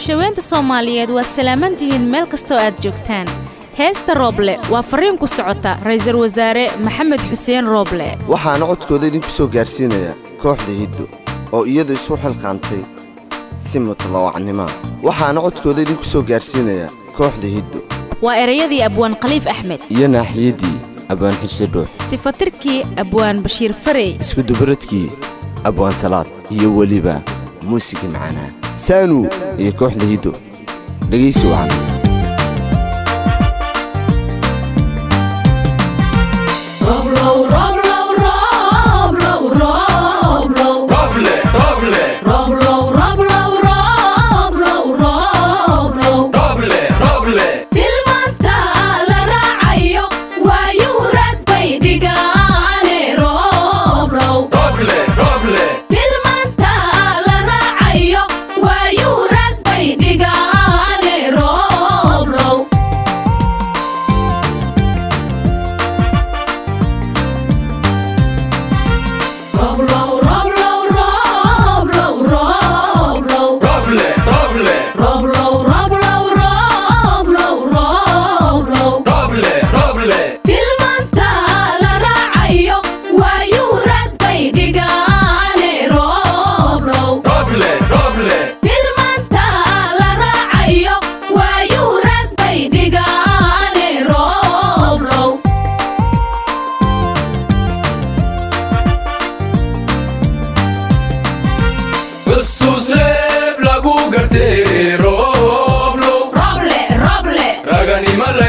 bulshaweynta Soomaaliyeed waa salaamantihiin meel kasta oo aad joogtaan. heesta Rooble waa fariin ku socota Ra'iisul Wasaare Maxamed Xuseen Rooble. waxaan codkooda idinku soo gaarsiinayaa kooxda Hiddo oo iyadu isu xilqaantay si mutadawacnimo. waxaan codkooda idinku soo gaarsiinayaa kooxda Hiddo. waa erayadii Abwaan Khaliif Axmed iyo naaxiyadii Abwaan Xuseen Dhuux. tifatirkii Abwaan Bashiir Farey. isku dubaradkii Abwaan Salaad iyo waliba muusiga macana Saanu iyo kooxda Hiddo. dhageysi wacan.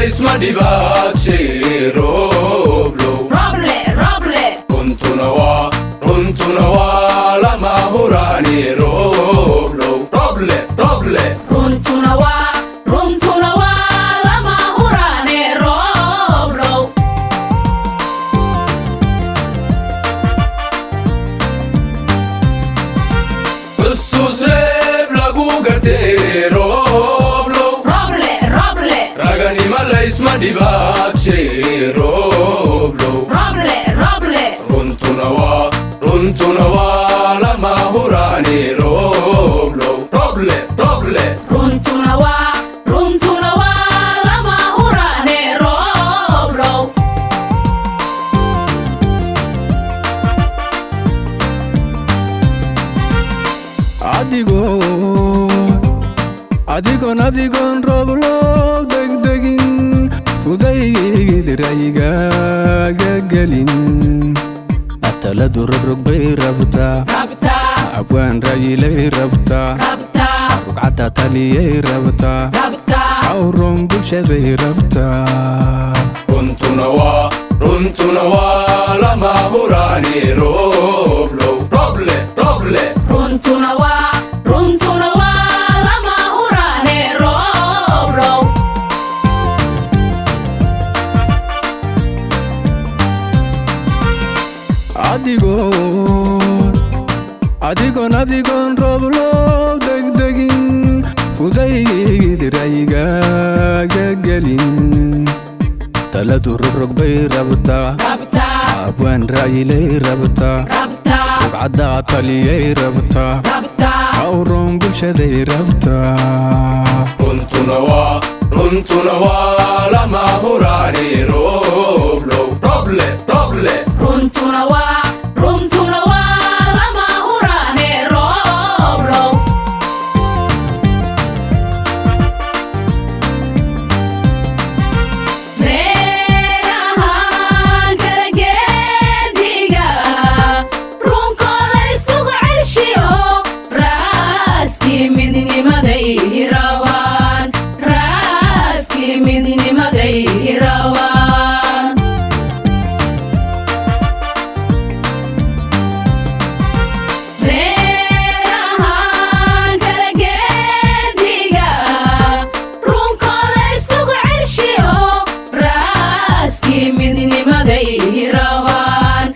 اسمع دباب شي روبلو Rooble كنت نوا لما هراني روبلو روبلي runtu nawa lama hurane Rooblo. خصوص ريب لقو قرتي روبلو رغني ملا اسمع دباب شي روبلو كنت نوا لما هراني روبلو روبلي runtu nawa lama hurane Rooblo. adigoon Rooblo degdegin fudayd ra'yigaaga gelin ataladu rogrog bay rabtaa abwaan ra'yilay rabtaa rugcada taliyay rabtaa awron bulshaday rabtaa كنت نوا لما هراني روبلو روبلي runtu nawa lama hurane Rooblo. adigoon Rooblo degdegin fudayd ra'yigaaga gelin taladu rogrog bay rabtaa abwaan ra'yilay rabtaa rugcada taliyay rabtaa awron bulshaday rabtaa كنت نوا لما هراني روبلو روبلي runtu nawa lama hurane Rooblo. reerahan kala geediga runko la isugu celshiyo raaskii midnimaday rabaan reerahan kala geediga runko la isugu celshiyo raaskii midnimaday rabaan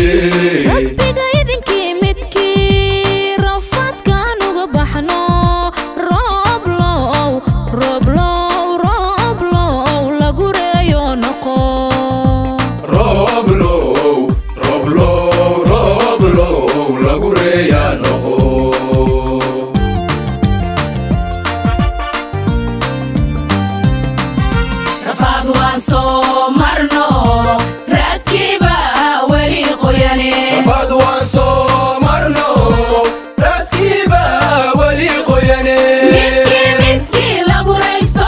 rabbiga idinkii midkii rafaadkaan uga baxno rooblow rooblow rooblow lagu reeyo noqo rooblow rooblow rooblow lagu reeya noqo rafaad waan soo marno raadkiiba weli qoyane rafaad waan soo marno raadkiiba weli qoyane midkii lagu raysto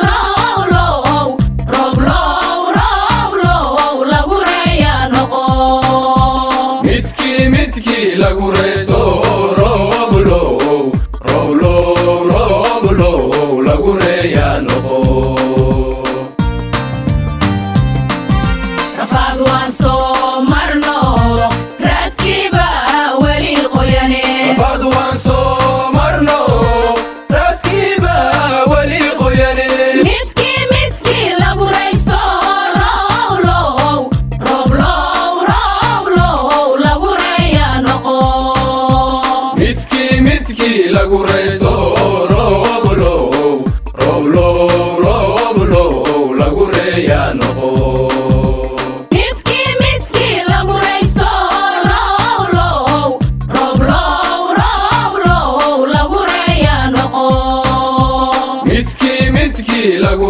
rooblow rooblow rooblow lagu reeya noqo midkii lagu raysto rooblow rooblow rooblow lagu reeya noqo rafaad waan soo marno raadkiiba weli qoyane rafaad waan soo marno raadkiiba weli qoyane midkii lagu raysto rooblow rooblow rooblow lagu reeya noqo midkii lagu raysto rooblow rooblow rooblow lagu reeya noqo midkii lagu raysto rooblow rooblow rooblow lagu reeya noqo midkii lagu